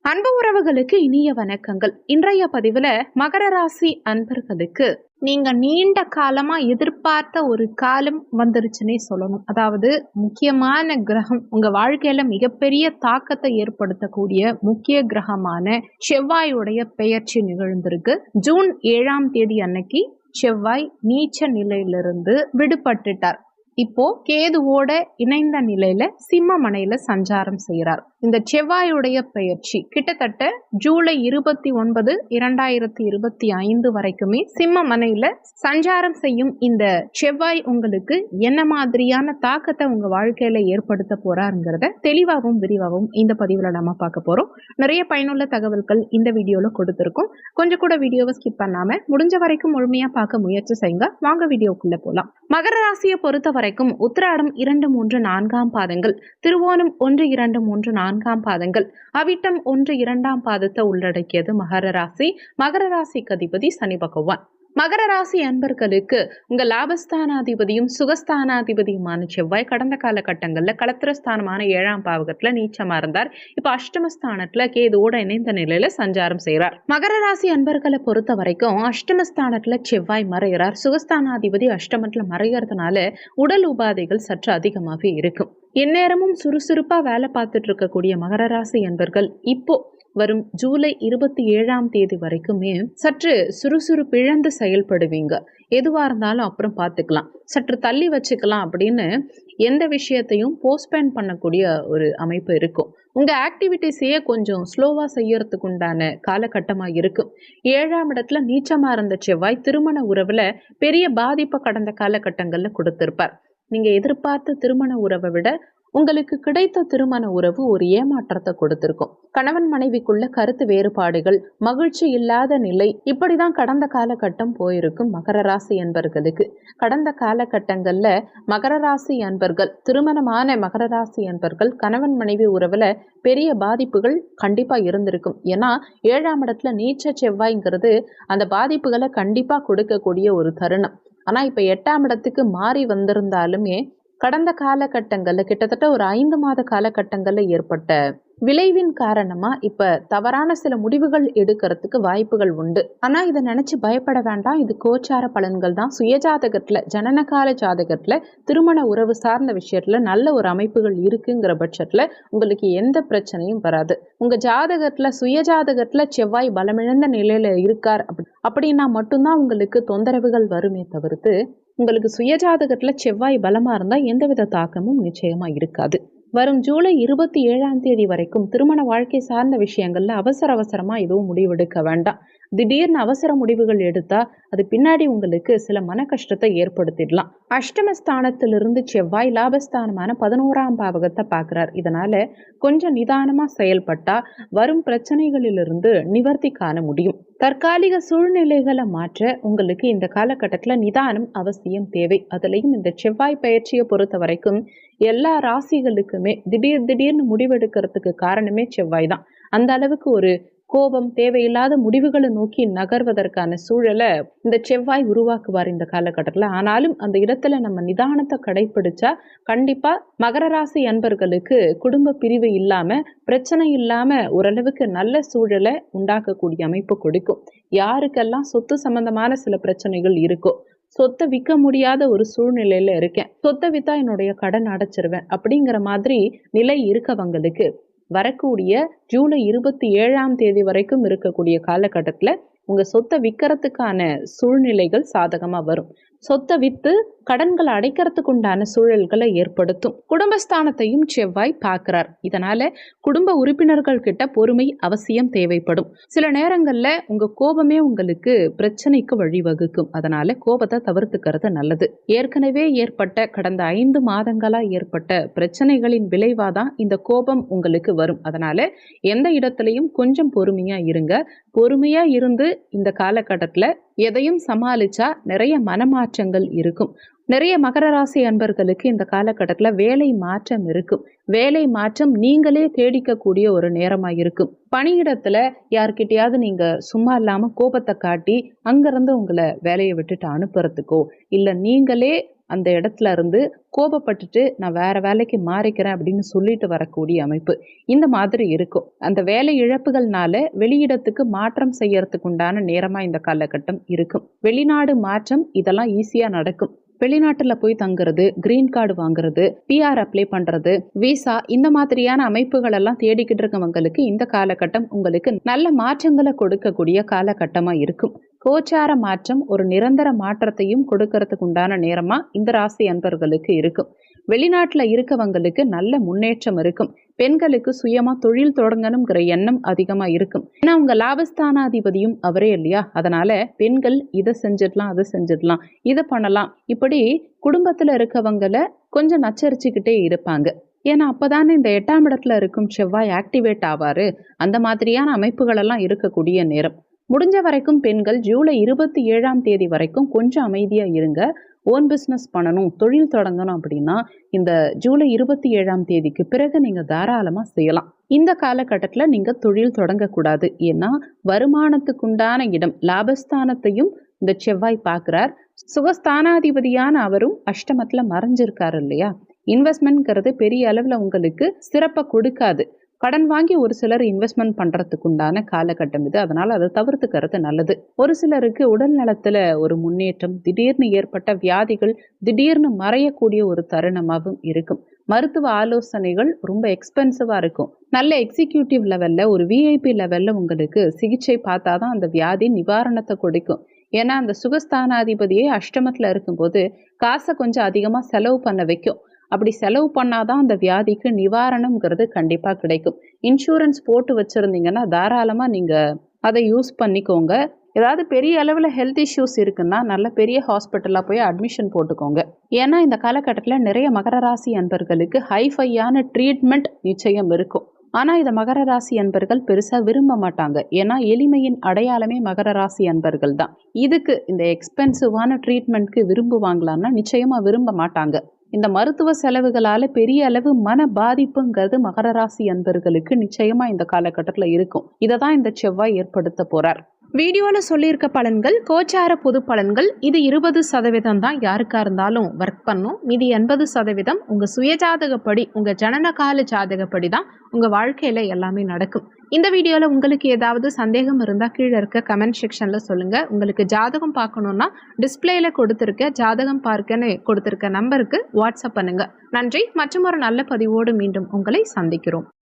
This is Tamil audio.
அன்பு உறவுகளுக்கு இனிய வணக்கங்கள். இன்றைய பதிவுல மகர ராசி அன்பர்களுக்கு நீங்க நீண்ட காலமா எதிர்பார்த்த ஒரு காலம் வந்துருச்சுன்னே சொல்லணும். அதாவது முக்கியமான கிரகம் உங்க வாழ்க்கையில மிகப்பெரிய தாக்கத்தை ஏற்படுத்தக்கூடிய முக்கிய கிரகமான செவ்வாயுடைய பெயர்ச்சி நிகழ்ந்திருக்கு. ஜூன் 7ஆம் தேதி அன்னைக்கு செவ்வாய் நீச்ச நிலையிலிருந்து விடுபட்டுட்டார். இப்போ கேதுவோட இணைந்த நிலையில சிம்மமனையில சஞ்சாரம் செய்கிறார். இந்த செவ்வாயுடைய பெயர்ச்சி கிட்டத்தட்ட ஜூலை 29, 2025 வரைக்குமே சிம்மமனையில சஞ்சாரம் செய்யும் இந்த செவ்வாய் உங்களுக்கு என்ன மாதிரியான தாக்கத்தை உங்க வாழ்க்கையில ஏற்படுத்த போறாருங்கிறத தெளிவாகவும் விரிவாகவும் இந்த பதிவுல நம்ம பார்க்க போறோம். நிறைய பயனுள்ள தகவல்கள் இந்த வீடியோல கொடுத்திருக்கோம். கொஞ்சம் கூட வீடியோவை ஸ்கிப் பண்ணாம முடிஞ்ச வரைக்கும் முழுமையா பார்க்க முயற்சி செய்யுங்க. வாங்க வீடியோக்குள்ள போலாம். மகர ராசியை பொறுத்த வரைக்கும் உத்திராடம் 2, 3, 4ஆம் பாதங்கள், திருவோணம் 1, 2, 3, 4ஆம் பாதங்கள், அவிட்டம் 1, 2ஆம் பாதத்தை உள்ளடக்கியது மகர ராசி. மகர ராசிக்கு அதிபதி சனி பகவான். மகர ராசி அன்பர்களுக்கு உங்க லாபஸ்தானாதிபதியும் சுகஸ்தானாதிபதியுமான செவ்வாய் கடந்த காலகட்டங்கள்ல களத்திரஸ்தானமான 7ஆம் பாவகத்துல நீச்சமா இருந்தார். இப்ப அஷ்டமஸ்தானத்துல கேதுவோட இணைந்த நிலையில சஞ்சாரம் செய்கிறார். மகர ராசி அன்பர்களை பொறுத்த வரைக்கும் அஷ்டமஸ்தானத்துல செவ்வாய் மறைகிறார். சுகஸ்தானாதிபதி அஷ்டமத்துல மறைகிறதுனால உடல் உபாதைகள் சற்று அதிகமாகவே இருக்கும். எந்நேரமும் சுறுசுறுப்பா வேலை பார்த்துட்டு இருக்கக்கூடிய மகர ராசி அன்பர்கள் இப்போ வரும் ஜூலை 27ஆம் தேதி வரைக்குமே சற்று சுறுசுறுப்பிழந்து செயல்படுவீங்க. எதுவா இருந்தாலும் அப்புறம் பார்த்துக்கலாம், சற்று தள்ளி வச்சுக்கலாம் அப்படின்னு எந்த விஷயத்தையும் போஸ்ட்போன் பண்ணக்கூடிய ஒரு அமைப்பு இருக்கும். உங்க ஆக்டிவிட்டிஸையே கொஞ்சம் ஸ்லோவா செய்யறதுக்கு உண்டான காலகட்டமாக இருக்கும். 7ஆம் இடத்துல நீச்சமா இருந்த செவ்வாய் திருமண உறவுல பெரிய பாதிப்பை கடந்த காலகட்டங்கள்ல கொடுத்திருப்பார். நீங்க எதிர்பார்த்த திருமண உறவை விட உங்களுக்கு கிடைத்த திருமண உறவு ஒரு ஏமாற்றத்தை கொடுத்திருக்கும். கணவன் மனைவிக்குள்ள கருத்து வேறுபாடுகள், மகிழ்ச்சி இல்லாத நிலை, இப்படிதான் கடந்த காலகட்டம் போயிருக்கும் மகர ராசி அன்பர்களுக்கு. கடந்த காலகட்டங்கள்ல மகர ராசி அன்பர்கள், திருமணமான மகர ராசி அன்பர்கள் கணவன் மனைவி உறவுல பெரிய பாதிப்புகள் கண்டிப்பா இருந்திருக்கும். ஏன்னா 7ஆம் இடத்துல நீச்ச செவ்வாய்ங்கிறது அந்த பாதிப்புகளை கண்டிப்பா கொடுக்கக்கூடிய ஒரு தருணம். ஆனா இப்ப 8ஆம் இடத்துக்கு மாறி வந்திருந்தாலுமே கடந்த காலகட்டங்கள்ல கிட்டத்தட்ட ஒரு 5 மாத காலகட்டங்கள்ல ஏற்பட்ட விளைவின் காரணமா இப்ப தவறான சில முடிவுகள் எடுக்கிறதுக்கு வாய்ப்புகள் உண்டு. ஆனா இதை நினைச்சு பயப்பட வேண்டாம். இது கோச்சார பலன்கள் தான். சுயஜாதகத்துல, ஜனனகால ஜாதகத்துல திருமண உறவு சார்ந்த விஷயத்துல நல்ல ஒரு அமைப்புகள் இருக்குங்கிற பட்சத்துல உங்களுக்கு எந்த பிரச்சனையும் வராது. உங்க ஜாதகத்துல, சுயஜாதகத்துல செவ்வாய் பலமிழந்த நிலையில இருக்கார் அப்படின்னா மட்டும்தான் உங்களுக்கு தொந்தரவுகள் வருமே தவிர்த்து உங்களுக்கு சுயஜாதகத்துல செவ்வாய் பலமா இருந்தா எந்தவித தாக்கமும் நிச்சயமா இருக்காது. வரும் ஜூலை 27ஆம் தேதி வரைக்கும் திருமண வாழ்க்கை சார்ந்த விஷயங்கள்ல அவசரமா எதுவும் முடிவெடுக்க வேண்டாம். திடீர்னு அவசர முடிவுகள் எடுத்தா அது பின்னாடி உங்களுக்கு சில மன கஷ்டத்தை ஏற்படுத்திடலாம். அஷ்டமஸ்தானத்திலிருந்து செவ்வாய் லாபஸ்தானமான 11ஆம் பாவகத்தை பார்க்கிறார். இதனால கொஞ்சம் நிதானமா செயல்பட்டா வரும் பிரச்சனைகளிலிருந்து நிவர்த்தி காண முடியும். தற்காலிக சூழ்நிலைகளை மாற்ற உங்களுக்கு இந்த காலகட்டத்தில் நிதானம் அவசியம் தேவை. அதுலேயும் இந்த செவ்வாய் பயிற்சியை பொறுத்த வரைக்கும் எல்லா ராசிகளுக்குமே திடீர்னு முடிவெடுக்கிறதுக்கு காரணமே செவ்வாய் தான். அந்த அளவுக்கு ஒரு கோபம், தேவையில்லாத முடிவுகளை நோக்கி நகர்வதற்கான சூழலை இந்த செவ்வாய் உருவாக்குவார் இந்த காலகட்டத்தில். ஆனாலும் அந்த இடத்துல நம்ம நிதானத்தை கடைபிடிச்சா கண்டிப்பா மகர ராசி அன்பர்களுக்கு குடும்ப பிரிவு இல்லாம, பிரச்சனை இல்லாம ஓரளவுக்கு நல்ல சூழலை உண்டாக்கக்கூடிய அமைப்பு கொடுக்கும். யாருக்கெல்லாம் சொத்து சம்பந்தமான சில பிரச்சனைகள் இருக்கோ, சொத்தை விற்க முடியாத ஒரு சூழ்நிலையில இருக்கேன், சொத்தை வித்தா என்னுடைய கடன் அடைச்சிருவேன் அப்படிங்கிற மாதிரி நிலை இருக்கவங்களுக்கு வரக்கூடிய ஜூலை 27ஆம் தேதி வரைக்கும் இருக்கக்கூடிய காலகட்டத்தில் உங்க சொத்தை விற்கிறதுக்கான சூழ்நிலைகள் சாதகமா வரும். சொத்தை வித்து கடன்களை அடைக்கிறதுக்கு உண்டான சூழல்களை ஏற்படுத்தும். குடும்பஸ்தானத்தையும் செவ்வாய் பார்க்கிறார். இதனால குடும்ப உறுப்பினர்கள் கிட்ட பொறுமை அவசியம் தேவைப்படும். சில நேரங்கள்ல உங்க கோபமே உங்களுக்கு பிரச்சனைக்கு வழிவகுக்கும். அதனால கோபத்தை தவிர்த்துக்கிறது நல்லது. ஏற்கனவே ஏற்பட்ட கடந்த 5 மாதங்களா ஏற்பட்ட பிரச்சனைகளின் விளைவாதான் இந்த கோபம் உங்களுக்கு வரும். அதனால எந்த இடத்துலையும் கொஞ்சம் பொறுமையா இருங்க. பொறுமையா இருந்து இந்த காலகட்டத்துல எதையும் சமாளிச்சா நிறைய மனமாற்றங்கள் இருக்கும். நிறைய மகர ராசி அன்பர்களுக்கு இந்த காலகட்டத்தில் வேலை மாற்றம் இருக்கும். வேலை மாற்றம் நீங்களே தேடிக்கக்கூடிய ஒரு நேரமாக இருக்கும். பணியிடத்துல யார்கிட்டயாவது நீங்க சும்மா இல்லாம கோபத்தை காட்டி அங்கிருந்து உங்களை வேலையை விட்டுட்டு அனுப்புறதுக்கோ, இல்லை நீங்களே அந்த இடத்துல இருந்து கோபப்பட்டுட்டு நான் வேற வேலைக்கு மாறிக்கிறேன் அப்படின்னு சொல்லிட்டு வரக்கூடிய அமைப்பு இந்த மாதிரி இருக்கும். அந்த வேலை இழப்புகள்னால வெளியிடத்துக்கு மாற்றம் செய்யறதுக்கு உண்டான நேரமா இந்த காலகட்டம் இருக்கும். வெளிநாடு மாற்றம் இதெல்லாம் ஈஸியா நடக்கும். வெளிநாட்டுல போய் தங்குறது, கிரீன் கார்டு வாங்குறது, பிஆர் அப்ளை பண்றது, விசா இந்த மாதிரியான அமைப்புகள் எல்லாம் தேடிக்கிட்டு இருக்கவங்களுக்கு இந்த காலகட்டம் உங்களுக்கு நல்ல மாற்றங்களை கொடுக்கக்கூடிய காலகட்டமா இருக்கும். கோச்சார மாற்றம் ஒரு நிரந்தர மாற்றத்தையும் கொடுக்கறதுக்கு உண்டான நேரமா இந்த ராசி அன்பர்களுக்கு இருக்கும். வெளிநாட்டுல இருக்கவங்களுக்கு நல்ல முன்னேற்றம் இருக்கும். பெண்களுக்கு சுயமா தொழில் தொடங்கணுங்கிற எண்ணம் அதிகமா இருக்கும். ஏன்னா உங்க லாபஸ்தானாதிபதியும் அவரே இல்லையா, அதனால பெண்கள் இதை செஞ்சிடலாம் அதை செஞ்சிடலாம் இதை பண்ணலாம் இப்படி குடும்பத்துல இருக்கவங்களை கொஞ்சம் நச்சரிச்சுக்கிட்டே இருப்பாங்க. ஏன்னா அப்பதானே இந்த 8ஆம் இடத்துல இருக்கும் செவ்வாய் ஆக்டிவேட் ஆவாரு. அந்த மாதிரியான அமைப்புகள் எல்லாம் இருக்கக்கூடிய நேரம். முடிஞ்ச வரைக்கும் பெண்கள் ஜூலை 27ஆம் தேதி வரைக்கும் கொஞ்சம் அமைதியா இருங்க. ஓன் பிஸ்னஸ் பண்ணணும், தொழில் தொடங்கணும் அப்படின்னா இந்த ஜூலை 27ஆம் தேதிக்கு பிறகு நீங்க தாராளமா செய்யலாம். இந்த காலகட்டத்தில் நீங்க தொழில் தொடங்கக்கூடாது. ஏன்னா வருமானத்துக்குண்டான இடம் லாபஸ்தானத்தையும் இந்த செவ்வாய் பார்க்கிறார். சுகஸ்தானாதிபதியான அவரும் அஷ்டமத்துல மறைஞ்சிருக்காரு இல்லையா. இன்வெஸ்ட்மெண்ட்ங்கிறது பெரிய அளவுல உங்களுக்கு சிறப்பை கொடுக்காது. கடன் வாங்கி ஒரு சிலர் இன்வெஸ்ட்மெண்ட் பண்றதுக்கு உண்டான காலகட்டம் இது. அதனால அதை தவிர்த்துக்கிறது நல்லது. ஒரு சிலருக்கு உடல் நலத்துல ஒரு முன்னேற்றம், திடீர்னு ஏற்பட்ட வியாதிகள் திடீர்னு மறையக்கூடிய ஒரு தருணமாகவும் இருக்கும். மருத்துவ ஆலோசனைகள் ரொம்ப எக்ஸ்பென்சிவா இருக்கும். நல்ல எக்ஸிக்யூட்டிவ் லெவல்ல ஒரு விஐபி லெவல்ல உங்களுக்கு சிகிச்சை பார்த்தாதான் அந்த வியாதி நிவாரணத்தை கொடுக்கும். ஏன்னா அந்த சுகஸ்தானாதிபதியே அஷ்டமத்துல இருக்கும்போது காசை கொஞ்சம் அதிகமா செலவு பண்ண வைக்கும். அப்படி செலவு பண்ணாதான் அந்த வியாதிக்கு நிவாரணம்ங்கிறது கண்டிப்பா கிடைக்கும். இன்சூரன்ஸ் போட்டு வச்சிருந்தீங்கன்னா தாராளமா நீங்க அதை யூஸ் பண்ணிக்கோங்க. ஏதாவது பெரிய அளவில் ஹெல்த் இஷ்யூஸ் இருக்குன்னா நல்ல பெரிய ஹாஸ்பிட்டலாக போய் அட்மிஷன் போட்டுக்கோங்க. ஏன்னா இந்த காலகட்டத்தில் நிறைய மகர ராசி அன்பர்களுக்கு ஹைஃபையான ட்ரீட்மெண்ட் நிச்சயம் இருக்கும். ஆனால் இதை மகர ராசி அன்பர்கள் பெருசாக விரும்ப மாட்டாங்க. ஏன்னா எளிமையின் அடையாளமே மகர ராசி அன்பர்கள் தான். இதுக்கு இந்த எக்ஸ்பென்சிவான ட்ரீட்மெண்ட்க்கு விரும்புவாங்களான்னா நிச்சயமாக விரும்ப மாட்டாங்க. இந்த மருத்துவ செலவுகளால பெரிய அளவு மன பாதிப்புங்கிறது மகர ராசி அன்பர்களுக்கு நிச்சயமா இந்த காலகட்டத்தில் இருக்கும். இதை தான் இந்த செவ்வாய் ஏற்படுத்த போறார். வீடியோவில் சொல்லியிருக்க பலன்கள் கோச்சார பொது பலன்கள். இது 20% தான் யாருக்கா இருந்தாலும் ஒர்க் பண்ணும். மீதி 80% உங்கள் சுயஜாதகப்படி, உங்கள் ஜனனகால ஜாதகப்படி தான் உங்கள் வாழ்க்கையில் எல்லாமே நடக்கும். இந்த வீடியோவில் உங்களுக்கு ஏதாவது சந்தேகம் இருந்தால் கீழே இருக்க கமெண்ட் செக்ஷனில் சொல்லுங்கள். உங்களுக்கு ஜாதகம் பார்க்கணுன்னா டிஸ்பிளேல கொடுத்துருக்க ஜாதகம் பார்க்கன்னு கொடுத்துருக்க நம்பருக்கு வாட்ஸ்அப் பண்ணுங்கள். நன்றி. மற்றும் ஒரு நல்ல பதிவோடு மீண்டும் உங்களை சந்திக்கிறோம்.